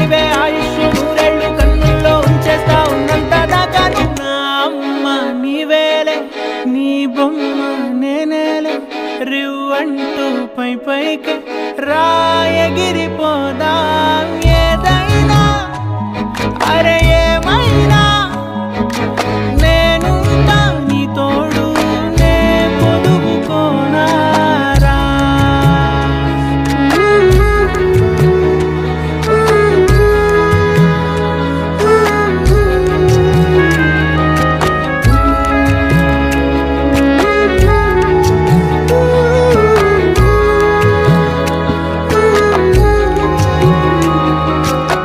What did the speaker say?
నీవే ఆయుష్ నూరేళ్ళు కన్నుల్లో ఉంచేస్తా ఉన్నంత దాకా నా అమ్మ నీవేలే నీ బొమ్మ నేనేలే రివ్వంటూ పై పైకి రాయగిరిపోదా